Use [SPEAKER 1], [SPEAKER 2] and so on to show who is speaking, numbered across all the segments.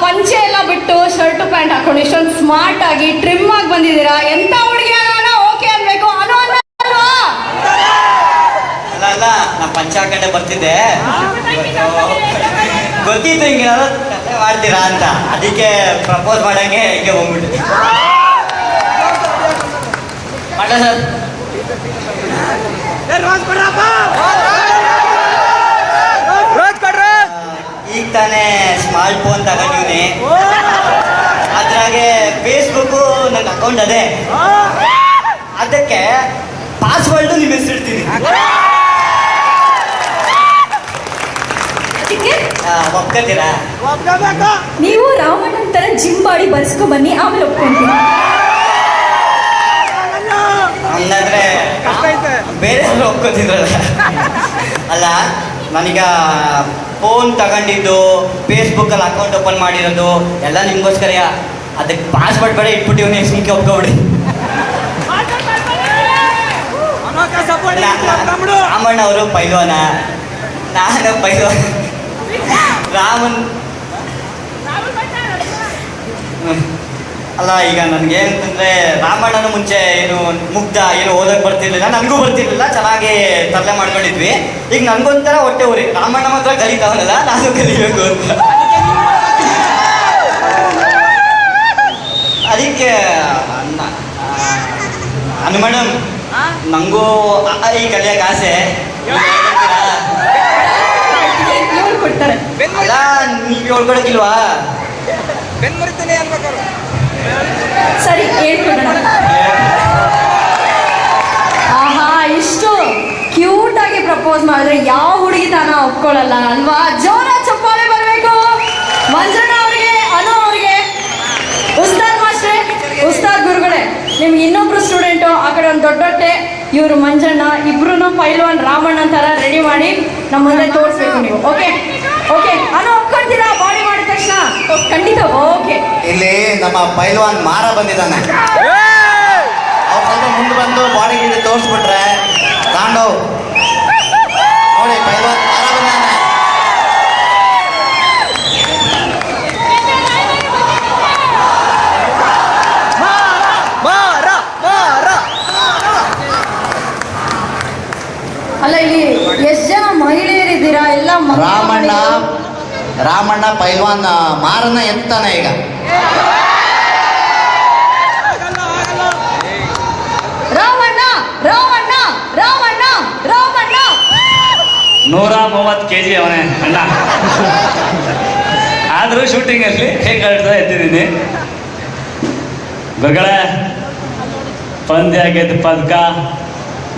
[SPEAKER 1] ಪಂಚೆ ಎಲ್ಲ ಬಿಟ್ಟು ಶರ್ಟ್ ಪ್ಯಾಂಟ್ ಹಾಕೊಂಡು ಇಷ್ಟೊಂದು ಸ್ಮಾರ್ಟ್ ಆಗಿ ಟ್ರಿಮ್ ಆಗಿ ಬಂದಿದ್ದೀರಾ. ಎಂತ ಹುಡುಗಿ ಅನ್ನೋಣ ಓಕೆ ಅನ್ಬೇಕು ಅಲ್ವಾ?
[SPEAKER 2] ಅಲ್ಲ ನಾ ಪಂಚೆ ಹಾಕೊಂಡೆ ಬರ್ತಿದ್ದೆ, ಗೊತ್ತಿತ್ತು ಹಿಂಗೆ ಕತೆ ಮಾಡ್ತೀರಾ ಅಂತ, ಅದಕ್ಕೆ ಪ್ರಪೋಸ್ ಮಾಡಂಗೆ ಹಿಂಗೆ ಹೋಗ್ಬಿಟ್ಟು ಮಾಡ ಸರ್. ಈಗ ತಾನೇ ಸ್ಮಾರ್ಟ್ ಫೋನ್ ತಗೊಂಡಿವ್ನಿ, ಅದ್ರಾಗೆ ಫೇಸ್ಬುಕ್ಕು ನನ್ನ ಅಕೌಂಟ್ ಅದೇ, ಅದಕ್ಕೆ ಪಾಸ್ವರ್ಡು ನಿಮ್ಮ ಹೆಸರಿಡ್ತೀನಿ. ಒಪ್ಕೋತೀರಾ?
[SPEAKER 1] ನೀವು ರಾಮಣ್ಣನ ತರ ಜಿಮ್ ಮಾಡಿ ಬರ್ಸ್ಕೊ ಬನ್ನಿ, ಆಮೇಲೆ ಒಪ್ಕೊಂತೀನಿ.
[SPEAKER 2] ಹಂಗಾದ್ರೆ ಬೇರೆ ಒಪ್ಕೋತಿದ್ರಲ್ಲ. ಅಲ್ಲ ನನಗ ಫೋನ್ ತಗೊಂಡಿದ್ದು, ಫೇಸ್ಬುಕ್ಕಲ್ಲಿ ಅಕೌಂಟ್ ಓಪನ್ ಮಾಡಿರೋದು ಎಲ್ಲ ನಿಮ್ಗೋಸ್ಕರ. ಅದಕ್ಕೆ ಪಾಸ್ವರ್ಡ್ ಬೇಡ ಇಟ್ಬಿಟ್ಟಿವ್ನಿ, ಸುಮ್ಕೆ ಒಪ್ಕೊಬಿಡಿ. ರಾಮಣ್ಣ ಅವರು ಪೈಲ್ವಾನ, ನಾನು ಪೈಲ್ವಾನ. ರಾಮನ್ ಅಲ್ಲ, ಈಗ ನನಗೆ ಅಂತಂದರೆ ರಾಮಣ್ಣನ ಮುಂಚೆ ಏನು ಮುಗ್ಧ ಏನು ಓದೋಕ್ಕೆ ಬರ್ತಿರ್ಲಿಲ್ಲ, ನನಗೂ ಬರ್ತಿರ್ಲಿಲ್ಲ, ಚೆನ್ನಾಗಿ ತರಲೆ ಮಾಡ್ಕೊಂಡಿದ್ವಿ. ಈಗ ನನಗೊಂಥರ ಹೊಟ್ಟೆ ಊರಿ, ರಾಮಣ್ಣ ಮಾತ್ರ ಕಲಿತಾವನಲ್ಲ, ನಾನು ಕಲಿಬೇಕು ಅಂತ. ಅದಕ್ಕೆ ಅನು ಮೇಡಮ್, ನನಗೂ ಈ ಕಲಿಯೋಕೆ ಆಸೆ.
[SPEAKER 1] ಕೊಡ್ತಾರೆ
[SPEAKER 2] ಅಲ್ಲ, ನೀವು ಹೇಳ್ಕೊಳಕ್ಕಿಲ್ವಾ?
[SPEAKER 1] ಸರಿ ಹೇಳ್ಕೊಡೋಣ. ಆಹಾ, ಇಷ್ಟು ಕ್ಯೂಟ್ ಆಗಿ ಪ್ರಪೋಸ್ ಮಾಡಿದ್ರೆ ಯಾವ ಹುಡುಗಿ ತಾನ ಒಪ್ಕೊಳ್ಳಲ್ಲ ಅಲ್ವಾ? ಜೋರ ಚಪ್ಪಾಳೆ ಬರಬೇಕು ಮಂಜಣ್ಣ ಅವ್ರಿಗೆ, ಅನು ಅವ್ರಿಗೆ. ಉಸ್ತಾದ್ ಮಾಸ್ಟ್ರೆ, ಉಸ್ತಾದ್ ಗುರುಗಳೇ, ನಿಮ್ಗೆ ಇನ್ನೊಬ್ರು ಸ್ಟೂಡೆಂಟು ಆ ಕಡೆ ಒಂದು ದೊಡ್ಡೊಟ್ಟೆ, ಇವರು ಮಂಜಣ್ಣ, ಇಬ್ರು ಪೈಲ್ವಾನ್ ರಾಮಣ್ಣ ತರ ರೆಡಿ ಮಾಡಿ ನಮ್ಮ ಮುಂದೆ ತೋರಿಸ್ಬೇಕು ನೀವು. ಓಕೆ ಓಕೆ, ಅನು ಒಪ್ಕೊಳ್ತೀರಾ? ಬಾಡಿ ಮಾಡಿದ ತಕ್ಷಣ ಖಂಡಿತ ಓಕೆ.
[SPEAKER 3] ಇಲ್ಲಿ ನಮ್ಮ ಪೈಲ್ವಾನ್ ಮಾರ ಬಂದಿದ್ದಾನೆ, ಅವ್ರು ಸ್ವಲ್ಪ ಮುಂದೆ ಬಂದು ಬಾಡಿ ಗಿಡಿ ತೋರಿಸ್ಬಿಟ್ರೆ ತಾಂಡವ್ ನೋಡಿ, ಪೈಲ್ವಾನ್ ಮಾರ ಬಂದಾನೆ.
[SPEAKER 1] ಅಲ್ಲ, ಇಲ್ಲಿ ಎಷ್ಟು ಜನ ಮಹಿಳೆಯರಿದ್ದೀರಾ? ಎಲ್ಲ
[SPEAKER 3] ರಾಮಣ್ಣ ಪೈಲ್ವಾನ್ ಮಾರನ್ನ ಎತ್ತಾನೆ ಈಗ.
[SPEAKER 1] ರಾಮಣ್ಣ ರಾಮಣ್ಣ ರಾಮಣ್ಣ ರಾಮಣ್ಣ
[SPEAKER 4] 130 kg ಅವನೇ ಅಣ್ಣ. ಆದರೂ ಶೂಟಿಂಗಲ್ಲಿ ಹೇಗೆ ಕಳ್ತಾ ಎತ್ತಿದ್ದೀನಿ. ಗುರುಗಳೇ, ಪಂದ್ಯ ಗೆದ್ದ ಪದಕ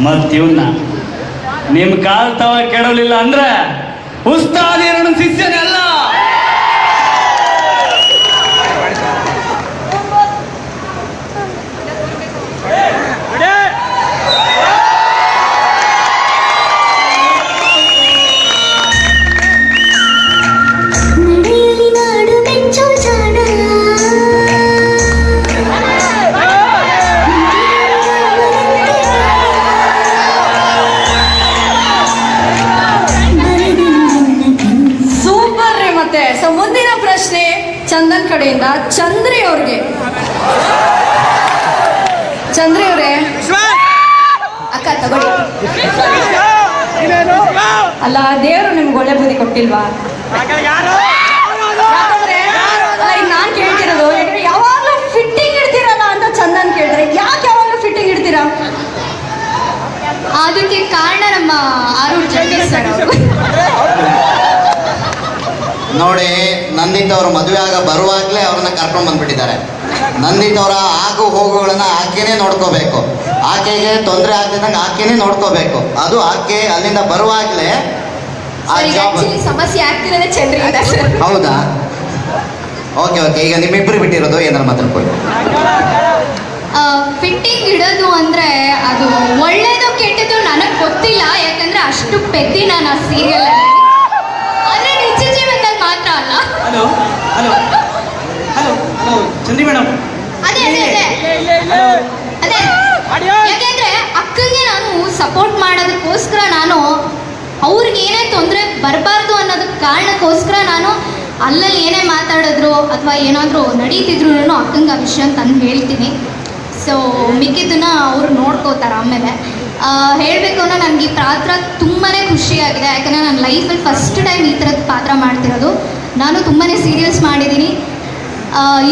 [SPEAKER 4] ಮತ್ತು ಇವನ್ನ ನಿಮ್ಮ ಕಾಲ್ ತವ ಕೆಡಲಿಲ್ಲ ಅಂದ್ರೆ ಉಸ್ತಾದ್ ಎರಡು ಶಿಷ್ಯನೆಲ್ಲ.
[SPEAKER 1] ಮುಂದಿನ ಪ್ರಶ್ನೆ ಚಂದನ್ ಕಡೆಯಿಂದ ಚಂದ್ರಿ ಅವ್ರಿಗೆ. ಚಂದ್ರಿ ಅವರೇ, ಅಕ್ಕ ತಗೊಳ್ಳಿ. ಅಲ್ಲ, ದೇವರು ನಿಮ್ಗೆ ಒಳ್ಳೆ ಬುದ್ಧಿ ಕೊಟ್ಟಿಲ್ವಾ? ಯಾಕಂದ್ರೆ ನಾನ್ ಕೇಳ್ತಿರೋದು, ಯಾಕಂದ್ರೆ ಯಾವಾಗ್ಲೂ ಫಿಟ್ಟಿಂಗ್ ಇಡ್ತೀರಲ್ಲ ಅಂತ ಚಂದನ್ ಕೇಳಿದ್ರೆ, ಯಾಕೆ ಯಾವಾಗ್ಲೂ ಫಿಟ್ಟಿಂಗ್ ಇಡ್ತೀರಾ?
[SPEAKER 5] ಅದಕ್ಕೆ ಕಾರಣ ನಮ್ಮ ಆರೂರು ಜಗದೀಶ್ ಸರ್ ಅವರು.
[SPEAKER 3] ನೋಡಿ, ನಂದಿತ್ ಅವರು ಮದುವೆ ಆಗ ಬರುವಾಗಲೇ ಅವ್ರನ್ನ ಕರ್ಕೊಂಡು ಬಂದ್ಬಿಟ್ಟಿದ್ದಾರೆ. ನಂದಿತ್ ಅವರ ಆಗು ಹೋಗುಗಳನ್ನ ಆಕೆನೇ ನೋಡ್ಕೋಬೇಕು, ಆಕೆಗೆ ತೊಂದರೆ ಆಗ್ತಿದ್ದಂಗೆ ಆಕೆನೇ ನೋಡ್ಕೋಬೇಕು. ಅದು ಆಕೆ ಅಲ್ಲಿಂದ ಬರುವಾಗಲೇ ಆ ಜಾಬ್
[SPEAKER 5] ಸಮಸ್ಯೆ ಆಗ್ತಿರೋದೇ ಚಂದ್ರಿಂದ.
[SPEAKER 3] ಹೌದಾ? ಓಕೆ ಓಕೆ, ಈಗ ನಿಮ್ಮಿಬ್ಬರು ಬಿಟ್ಟಿರೋದು ಏನಾರು ಮಾತಾಡ್ಕೊಳ್ಳಿ.
[SPEAKER 5] ಫಿಟ್ಟಿಂಗ್ ಇಡೋದು ಅಂದ್ರೆ ಅದು ಒಳ್ಳೇದು ಕೆಟ್ಟದ್ದು ನನಗೆ ಗೊತ್ತಿಲ್ಲ, ಯಾಕಂದ್ರೆ ಅಷ್ಟು ಪೆದ್ದಿ ನಾನು ಆ ಸೀರಿಯಲ್ ಅಲ್ಲಿ. ಆದ್ರೆ ನಿಜ ಜೀವನದಲ್ಲಿ ಮಾತ್ರ ಅಲ್ಲ.
[SPEAKER 2] Hello hello hello hello Chandri madam,
[SPEAKER 5] ಅದೇ ಅದೇ ಅದೇ ಅದೇ ಯಾಕೆಂದ್ರೆ ಅಕ್ಕಂಗೆ ನಾನು ಸಪೋರ್ಟ್ ಮಾಡೋದಕ್ಕೋಸ್ಕರ, ನಾನು ಅವ್ರಿಗೆ ಏನೇ ತೊಂದರೆ ಬರಬಾರ್ದು ಅನ್ನೋದಕ್ಕೆ ಕಾರಣಕ್ಕೋಸ್ಕರ ನಾನು ಅಲ್ಲಲ್ಲಿ ಏನೇ ಮಾತಾಡಿದ್ರು ಅಥವಾ ಏನಾದರೂ ನಡೀತಿದ್ರು ಅಕ್ಕಂಗೆ ಆ ವಿಷಯ ತಂದು ಹೇಳ್ತೀನಿ. ಸೊ ಮಿಕ್ಕಿದ್ದನ್ನ ಅವರು ನೋಡ್ಕೋತಾರೆ ಆಮೇಲೆ. ಹೇಳಬೇಕು ಅನ್ನೋ ನನಗೆ ಈ ಪಾತ್ರ ತುಂಬಾ ಖುಷಿಯಾಗಿದೆ. ಯಾಕಂದರೆ ನನ್ನ ಲೈಫಲ್ಲಿ ಫಸ್ಟ್ ಟೈಮ್ ಈ ಥರದ ಪಾತ್ರ ಮಾಡ್ತಿರೋದು. ನಾನು ತುಂಬಾ ಸೀರಿಯಸ್ ಮಾಡಿದ್ದೀನಿ.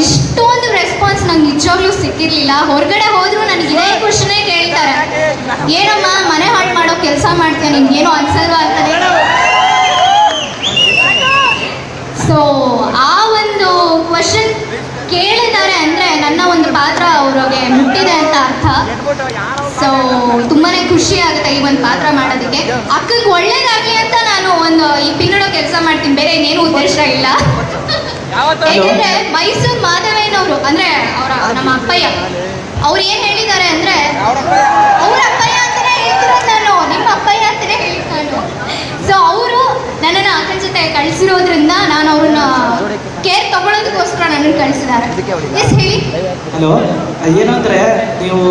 [SPEAKER 5] ಇಷ್ಟೊಂದು ರೆಸ್ಪಾನ್ಸ್ ನಂಗೆ ನಿಜವಾಗ್ಲೂ ಸಿಕ್ಕಿರಲಿಲ್ಲ. ಹೊರಗಡೆ ಹೋದರೂ ನನಗೆ ಇದೇ ಕ್ವಶನೇ ಕೇಳ್ತಾರೆ, ಏನಮ್ಮ ಮನೆ ಹಾಳು ಮಾಡೋ ಕೆಲಸ ಮಾಡ್ತೀಯ, ನಿನ್ಗೇನೋ ಅನ್ಸಲ್ವಾ ಅಂತಾನೆ. ಸೊ ಆ ಒಂದು ಕ್ವಶನ್ ಕೇಳಿದ್ದಾರೆ ಅಂದರೆ ನನ್ನ ಒಂದು ಪಾತ್ರ ಅವ್ರಿಗೆ ಮುಟ್ಟಿದೆ ಅಂತ ಅರ್ಥ. ಸೊ ತುಂಬಾ ಖುಷಿ ಆಗುತ್ತೆ ಈ ಒಂದು ಪಾತ್ರ ಮಾಡೋದಕ್ಕೆ. ಅಕ್ಕಗೆ ಒಳ್ಳೇದಾಗಲಿ ಅಂತ ನಾನು ಈ ಪಿನ್ನಡೋ ಕೆಲಸ ಮಾಡ್ತೀನಿ, ಬೇರೆ ಇನ್ನೇನು ಉದ್ದೇಶ ಇಲ್ಲ. ಯಾಕಂದ್ರೆ ಮೈಸೂರು ಮಾಧವಯ್ಯನವರು ಅಂದ್ರೆ ನಮ್ಮ ಅಪ್ಪಯ್ಯ ಅವ್ರು ಏನ್ ಹೇಳಿದ್ದಾರೆ ಅಂದ್ರೆ, ಅವ್ರ ಅಪ್ಪಯ್ಯ ಅಂತಾನೆ ಹೇಳ್ತಿರೋದು ನಾನು, ನಿಮ್ಮ ಅಪ್ಪಯ್ಯ ಅಂತಾನೆ ಹೇಳಿದ್ ನಾನು. ಸೊ ಅವರು ನನ್ನನ್ನು ಅಕ್ಕನ ಜೊತೆ ಕಳಿಸಿರೋದ್ರಿಂದ ನಾನು ಅವ್ರನ್ನ ಕೇರ್ ತಗೊಳ್ಳೋದಕ್ಕೋಸ್ಕರ ನನ್ನನ್ನು ಕಳಿಸಿದ್ದಾರೆ. ಎಸ್ ಹೇಳಿ.
[SPEAKER 6] ಹಲೋ, ಏನಂದ್ರೆ ನೀವು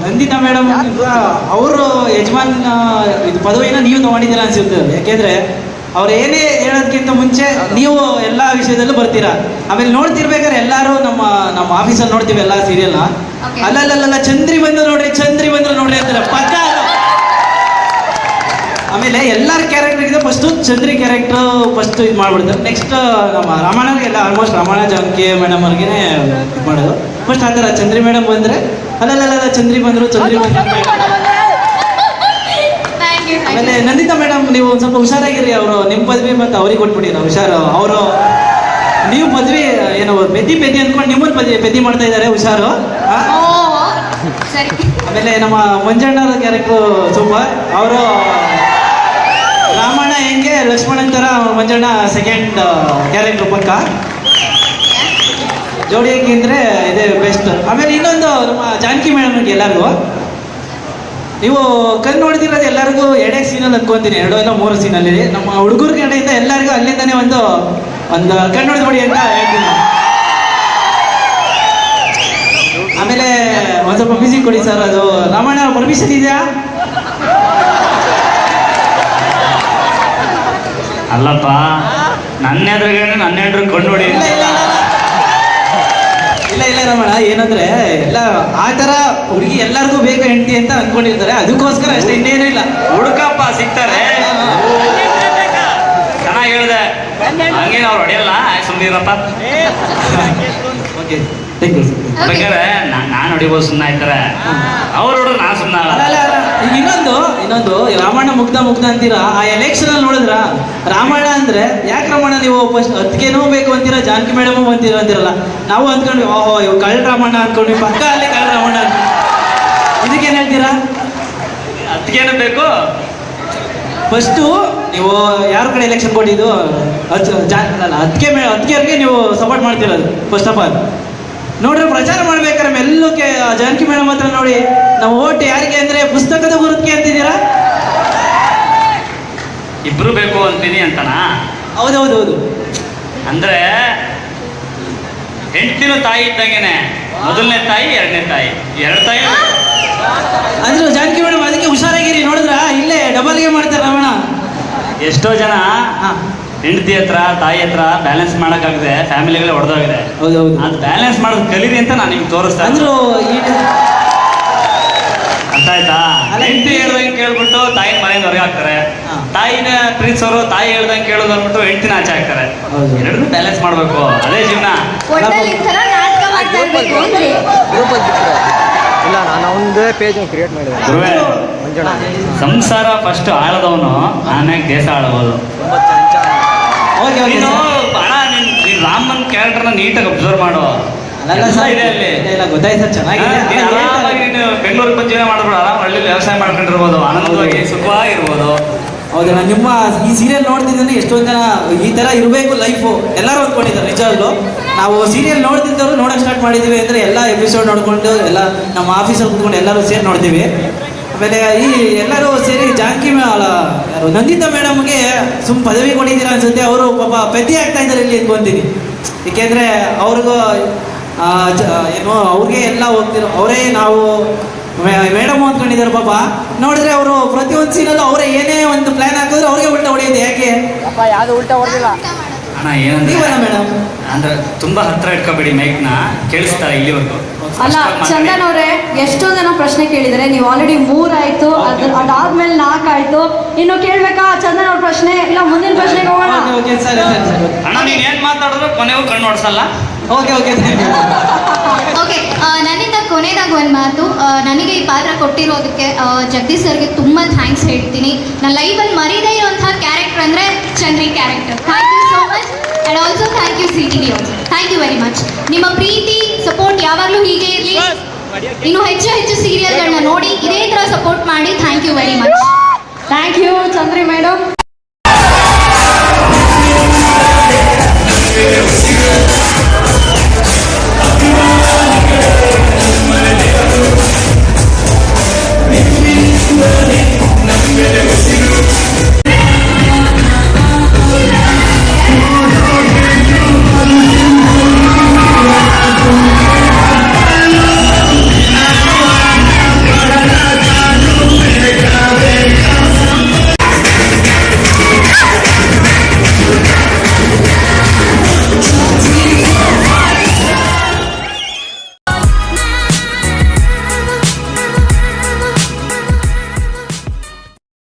[SPEAKER 6] ನಂದಿತಾ ಮೇಡಮ್ ಅವರು ಯಜಮಾನ್ ಇದು ಪದವಿನ ನೀವು ತಗೊಂಡಿದ್ದೀರಾ ಅನ್ಸುತ್ತೆ. ಯಾಕೆಂದ್ರೆ ಅವ್ರು ಏನೇ ಹೇಳೋದಕ್ಕಿಂತ ಮುಂಚೆ ನೀವು ಎಲ್ಲ ವಿಷಯದಲ್ಲೂ ಬರ್ತೀರಾ. ಆಮೇಲೆ ನೋಡ್ತಿರ್ಬೇಕಾದ್ರೆ ಎಲ್ಲರೂ ನಮ್ಮ ಆಫೀಸಲ್ಲಿ ನೋಡ್ತೀವಿ ಎಲ್ಲ ಸೀರಿಯಲ್ನ. ಅಲ್ಲಲ್ಲ ಚಂದ್ರಿ ಬಂದ್ರು ನೋಡ್ರಿ ಅಂತಾರೆ ಪಕ್ಕ. ಆಮೇಲೆ ಎಲ್ಲರ ಕ್ಯಾರೆಕ್ಟರ್ ಇದೆ, ಫಸ್ಟು ಚಂದ್ರಿ ಕ್ಯಾರೆಕ್ಟ್ರು ಫಸ್ಟ್ ಇದು ಮಾಡ್ಬಿಡ್ತಾರೆ. ನೆಕ್ಸ್ಟ್ ನಮ್ಮ ರಾಮಣ್ಣಗೆಲ್ಲ ಆಲ್ಮೋಸ್ಟ್ ರಾಮಣ್ಣ ಜಾನಕಿ ಮೇಡಮ್ ಅವ್ರಿಗೆ ಇದು ಮಾಡೋದು. ಫಸ್ಟ್ ಆ ಥರ ಚಂದ್ರಿ ಮೇಡಮ್ ಬಂದರೆ ಅಲ್ಲಲ್ಲ ಚಂದ್ರಿ ಬಂದರು. ಆಮೇಲೆ ನಂದಿತಾ ಮೇಡಮ್ ನೀವು ಒಂದು ಸ್ವಲ್ಪ ಹುಷಾರಾಗಿರಿ. ಅವರು ನಿಮ್ಮ ಪದವಿ ಮತ್ತು ಅವ್ರಿಗೆ ಕೊಟ್ಬಿಟ್ಟಿರ ಹುಷಾರು. ಅವರು ನೀವು ಪದವಿ ಏನೋ ಪೆದ್ದಿ ಅಂದ್ಕೊಂಡು ನಿಮ್ಮನ್ನು ಪೆದ್ದಿ ಮಾಡ್ತಾ ಇದ್ದಾರೆ, ಹುಷಾರು. ಆಮೇಲೆ ನಮ್ಮ ಮಂಜಣ್ಣರ ಕ್ಯಾರೆಕ್ಟ್ರು ಸೂಪರ್. ಅವರು ರಾಮಣ್ಣ ಹೆಂಗೆ ಲಕ್ಷ್ಮಣನ್ ಥರ ಮಂಜಣ್ಣ ಸೆಕೆಂಡ್ ಕ್ಯಾರೆಕ್ಟ್ರು ಪಕ್ಕ. ಜೋಡಿ ಹೆಂಗೆ ಇದೇ ಬೆಸ್ಟ್. ಆಮೇಲೆ ಇನ್ನೊಂದು ನಮ್ಮ ಜಾನಕಿ ಮೇಡಮ್ಗೆ ಎಲ್ಲರಿಗೂ ನೀವು ಕಣ್ಣು ನೋಡ್ತಿರೋದು ಎಲ್ಲರಿಗೂ 2 ಸೀನಲ್ಲಿ ಅಂದ್ಕೊತೀನಿ, 2 ಇಲ್ಲ 3 ಸೀನಲ್ಲಿ. ನಮ್ಮ ಹುಡುಗರ ಕಡೆಯಿಂದ ಎಲ್ಲರಿಗೂ ಅಲ್ಲಿಂದಾನೆ ಒಂದು ಕಣ್ಣು ಹೊಡೆದ್ಬಿಡಿ ಅಂತ ಹೇಳ್ತೀನಿ. ಆಮೇಲೆ ಒಂದು ಸ್ವಲ್ಪ ಮ್ಯೂಸಿಕ್ ಕೊಡಿ ಸರ್. ಅದು ರಾಮಣ್ಣ ಪರ್ಮಿಷನ್ ಇದೆಯಾ?
[SPEAKER 4] ಅಲ್ಲಪ್ಪ, ನನ್ನ ಎದುರುಗಡೆ ನನ್ನ ಹೆಂಡ್ರು ಕಣ್ಣು ಹೊಡಿ.
[SPEAKER 6] ಇಲ್ಲ ರಮಣ, ಏನಂದ್ರೆ ಎಲ್ಲ ಆ ಥರ ಹುಡುಗಿ ಎಲ್ಲರಿಗೂ ಬೇಕು ಹೆಂಡತಿ ಅಂತ ಅಂದ್ಕೊಂಡಿರ್ತಾರೆ, ಅದಕ್ಕೋಸ್ಕರ ಅಷ್ಟೇ, ಇನ್ನೇನು ಇಲ್ಲ.
[SPEAKER 4] ಹುಡುಕಪ್ಪ ಸಿಗ್ತಾರೆ. ಚೆನ್ನಾಗಿ ಹೇಳಿದೆ, ಹಂಗೇನು ಅವ್ರು ಹೊಡೆಯಲ್ಲ, ಸುಮ್ಮನಿರಪ್ಪ.
[SPEAKER 6] Okay, thank you.
[SPEAKER 4] ಬೇಕಾದ್ರೆ ನಾನು ಹೊಡಿಬೋದು, ಸುಮ್ಮನೆ ಆಯ್ತಾರೆ ಅವ್ರು ಹೊಡೆದು ನಾನು ಸುಮ್ಮನೆ ಆಗಲ್ಲ.
[SPEAKER 6] ಇನ್ನೊಂದು ರಾಮಣ್ಣ ಮುಗ್ಧ ಅಂತೀರಾ, ಆ ಎಲೆಕ್ಷನ್ ಅಲ್ಲಿ ನೋಡಿದ್ರ ರಾಮಣ್ಣ ಅಂದ್ರೆ ಯಾಕೆ ರಾಮಣ್ಣ ನೀವು ಫಸ್ಟ್ ಅದಕ್ಕೇನೋ ಬೇಕು ಅಂತೀರಾ, ಜಾನಕಿ ಮೇಡಮು ಅಂತಿರಲ್ಲ. ನಾವು ಅಂದ್ಕೊಂಡ್ವಿ ಓಹೋ ಇವ್ ಕಳ್ಳ ರಾಮಣ್ಣ ಅಂದ್ಕೊಂಡ್ವಿ, ಪಕ್ಕ ಅಲ್ಲಿ ಕಳ್ಳ ರಾಮಣ್ಣ. ಇದಕ್ಕೇನು ಹೇಳ್ತೀರಾ?
[SPEAKER 4] ಅದಕ್ಕೇನು ಬೇಕು?
[SPEAKER 6] ಫಸ್ಟು ನೀವು ಯಾರ ಕಡೆ ಎಲೆಕ್ಷನ್ ಕೊಟ್ಟಿದ್ದು? ಅದಕ್ಕೆ ನೀವು ಸಪೋರ್ಟ್ ಮಾಡ್ತಿರೋದು ಫಸ್ಟ್ ಆಫ್ ಆಲ್. ನೋಡ್ರಿ, ಪ್ರಚಾರ ಮಾಡ್ಬೇಕಾದ್ರೆ ಮೆಲ್ಲಕ್ಕೆ ಜಾನಕಿ ಮೇಡಮ್ ಹತ್ರ ನೋಡಿ, ನಾವು ಓಟ್ ಯಾರಿಗೆ ಅಂದ್ರೆ ಪುಸ್ತಕದ ಗುರುತಿಗೆ ಅಂತಿದ್ದೀರಾ.
[SPEAKER 4] ಇಬ್ರು ಬೇಕು ಅಂತೀನಿ ಅಂತನಾ?
[SPEAKER 6] ಹೌದೌದು.
[SPEAKER 4] ಅಂದ್ರೆ ಹೆಂಡ್ತಿನೂ ತಾಯಿ ಇದ್ದಂಗೆನೆ, ಮೊದಲನೇ ತಾಯಿ, 2ನೇ ತಾಯಿ, 2 ತಾಯಿ.
[SPEAKER 6] ಅಂದ್ರು ಜಾನಕಿ ಮೇಡಮ್ ಅದಕ್ಕೆ ಹುಷಾರಾಗಿರಿ. ನೋಡಿದ್ರ ಇಲ್ಲೇ ಡಬಲ್ ಗೇಮ್ ಮಾಡ್ತಾರೆ ರಾವಣ.
[SPEAKER 4] ಎಷ್ಟೋ ಜನ ಹೆಂಡತಿ ಹತ್ರ ತಾಯಿ ಹತ್ರ ಬ್ಯಾಲೆನ್ಸ್ ಮಾಡೋಕ್ಕಾಗದೆ ಫ್ಯಾಮಿಲಿಗಳೇ ಹೊಡೆದೋಗಿದೆ.
[SPEAKER 6] ಹೌದೌದು.
[SPEAKER 4] ಅದು ಬ್ಯಾಲೆನ್ಸ್ ಮಾಡೋದು ಕಲೀರಿ ಅಂತ ನಾನು ನಿಮ್ಗೆ ತೋರಿಸ್ತಾ.
[SPEAKER 6] ಅಂದ್ರು
[SPEAKER 4] ಅರ್ಥ ಆಯ್ತಾ? ಹೆಂಡತಿ ಹೇಳ್ದಂಗೆ ಕೇಳ್ಬಿಟ್ಟು ತಾಯಿನ ಮನೆಯಿಂದ ಹೊರಗೆ ಹಾಕ್ತಾರೆ, ತಾಯಿನ ಪ್ರೀತಿಸೋರು ತಾಯಿ ಹೇಳ್ದಂಗೆ ಕೇಳೋದು ಅಂದ್ಬಿಟ್ಟು ಹೆಂಡತಿನ ಆಚೆ ಹಾಕ್ತಾರೆ. ಎರಡನ್ನೂ ಬ್ಯಾಲೆನ್ಸ್ ಮಾಡಬೇಕು, ಅದೇ ಜೀವನ.
[SPEAKER 7] ಇಲ್ಲ, ನಾನು ಒಂದೇ ಪೇಜ್ ಕ್ರಿಯೇಟ್ ಮಾಡಿದೆ.
[SPEAKER 4] ಸಂಸಾರ ಫಸ್ಟ್ ಆಳದವನು ಆಮೇಲೆ ದೇಶ ಆಳ್ಬೋದು. ನೀನು ನೀನ್ ರಾಮನ್ ಕ್ಯಾರೆಕ್ಟರ್ನ ನೀಟಾಗಿ ಅಬ್ಸರ್ವ್ ಮಾಡು. ಇದೆ ಅಲ್ಲಿ
[SPEAKER 6] ಗೊತ್ತಾಯ್ತು, ಚೆನ್ನಾಗಿದೆ.
[SPEAKER 4] ಆರಾಮಾಗಿ ನೀನು ಬೆಂಗಳೂರಿಗೆ ಬಂದು ಜೀವನ ಮಾಡ್ಬಿಡು, ಆರಾಮ್ ಹಳ್ಳಿಲಿ ವ್ಯವಸಾಯ ಮಾಡ್ಕೊಂಡಿರ್ಬೋದು, ಆನಂದವಾಗಿ ಸುಖವಾಗಿರ್ಬೋದು.
[SPEAKER 6] ಹೌದಾ? ನಿಮ್ಮ ಈ ಸೀರಿಯಲ್ ನೋಡ್ತಿದ್ರೆ ಎಷ್ಟೊಂದು ಜನ ಈ ಥರ ಇರಬೇಕು ಲೈಫು ಎಲ್ಲರೂ ಅಂದ್ಕೊಂಡಿದ್ದಾರೆ. ನಿಜವಾಗ್ಲು ನಾವು ಸೀರಿಯಲ್ ನೋಡ್ತಿದ್ದವರು ನೋಡೋಕೆ ಸ್ಟಾರ್ಟ್ ಮಾಡಿದ್ದೀವಿ ಅಂದರೆ ಎಲ್ಲ ಎಪಿಸೋಡ್ ನೋಡ್ಕೊಂಡು ಎಲ್ಲ ನಮ್ಮ ಆಫೀಸಲ್ಲಿ ಕೂತ್ಕೊಂಡು ಎಲ್ಲರೂ ಸೇರಿ ನೋಡ್ತೀವಿ. ಆಮೇಲೆ ಈ ಎಲ್ಲರೂ ಸೇರಿ ಜಾನಕಿ ಯಾರು ನಂದಿತಾ ಮೇಡಮ್ಗೆ ಪದವಿ ಕೊಟ್ಟಿದ್ದೀರಾ ಅನ್ಸುತ್ತೆ. ಅವರು ಪಾಪ ಪೆದ್ದಿ ಆಗ್ತಾ ಇದ್ದಾರೆ ಇಲ್ಲಿ ಅಂದ್ಕೊಂತೀನಿ. ಏಕೆಂದರೆ ಅವ್ರಿಗೂ ಏನು ಅವ್ರಿಗೆ ಎಲ್ಲ ಹೋಗ್ತಿರೋ ಅವರೇ ನಾವು ಮೇಡಮ್ ಅಂದ್ಕೊಂಡಿದ್ದಾರೆ. ಪಾಪ ನೋಡಿದ್ರೆ ಅವರು ಪ್ರತಿಯೊಂದು ಸೀನಲ್ಲೂ ಅವರೇ ಏನೇ ಒಂದು ಪ್ಲಾನ್ ಹಾಕಿದ್ರು ಅವ್ರಿಗೆ ಉಲ್ಟಾ ಹೊಡೆಯೋದು. ಯಾಕೆ
[SPEAKER 7] ಯಾವುದು ಉಲ್ಟಾ ಹೊಡೆದಿಲ್ಲ?
[SPEAKER 4] ಅಣ್ಣ ಏನಂದ್ರೆ
[SPEAKER 6] ನೀವಲ್ಲ ಮೇಡಮ್
[SPEAKER 4] ಅಂದ್ರೆ ತುಂಬಾ ಹತ್ರ ಇಟ್ಕೋಬೇಡಿ ಮೈಕ್ನ, ಕೇಳಿಸ್ತಾರೆ ಇಲ್ಲಿವರೆಗೂ.
[SPEAKER 1] ಅಲ್ಲ ಚಂದನ್ ಅವರೇ, ಎಷ್ಟೋ ಜನ ಪ್ರಶ್ನೆ ಕೇಳಿದರೆ, ನೀವು ಆಲ್ರೆಡಿ 3 ಆಯ್ತು, ಅದಾದ್ಮೇಲೆ 4 ಆಯ್ತು. ಇನ್ನು ಕೇಳ್ಬೇಕಾ ಚಂದನ್ ಅವ್ರ ಪ್ರಶ್ನೆ? ಇಲ್ಲ ಮುಂದಿನ ಪ್ರಶ್ನೆಗೆ ಹೋಗೋಣ.
[SPEAKER 6] ಓಕೆ ಸರಿ ಸರಿ ಸರಿ
[SPEAKER 4] ಅಣ್ಣ ನೀನ್ ಏನ್ ಮಾತಾಡಿದ್ರು ಕೊನೆಗೂ ಕಣ್ಣು ಓಡಿಸಲ್ಲ.
[SPEAKER 6] ಓಕೆ ಓಕೆ
[SPEAKER 5] ಓಕೆ, ನನ್ನಿಂದ ಕೊನೆಯದಾಗ ಒಂದು ಮಾತು. ನನಗೆ ಈ ಪಾತ್ರ ಕೊಟ್ಟಿರೋದಕ್ಕೆ ಜಗದೀಶ್ ಸರ್ಗೆ ತುಂಬ ಥ್ಯಾಂಕ್ಸ್ ಹೇಳ್ತೀನಿ. ನನ್ನ ಲೈಫಲ್ಲಿ ಮರೀದೇ ಇರುವಂತಹ ಕ್ಯಾರೆಕ್ಟರ್ ಅಂದರೆ Chandri character. Thank you so much and also thank you CTV also. Thank you very much. ನಿಮ್ಮ ಪ್ರೀತಿ ಸಪೋರ್ಟ್ ಯಾವಾಗಲೂ ಹೀಗೆ ಇರಲಿ. ಇನ್ನು ಹೆಚ್ಚು ಹೆಚ್ಚು ಸೀರಿಯಲ್ಗಳನ್ನ ನೋಡಿ ಇದೇ ಥರ ಸಪೋರ್ಟ್ ಮಾಡಿ. Thank you very much.
[SPEAKER 1] Thank you Chandri madam.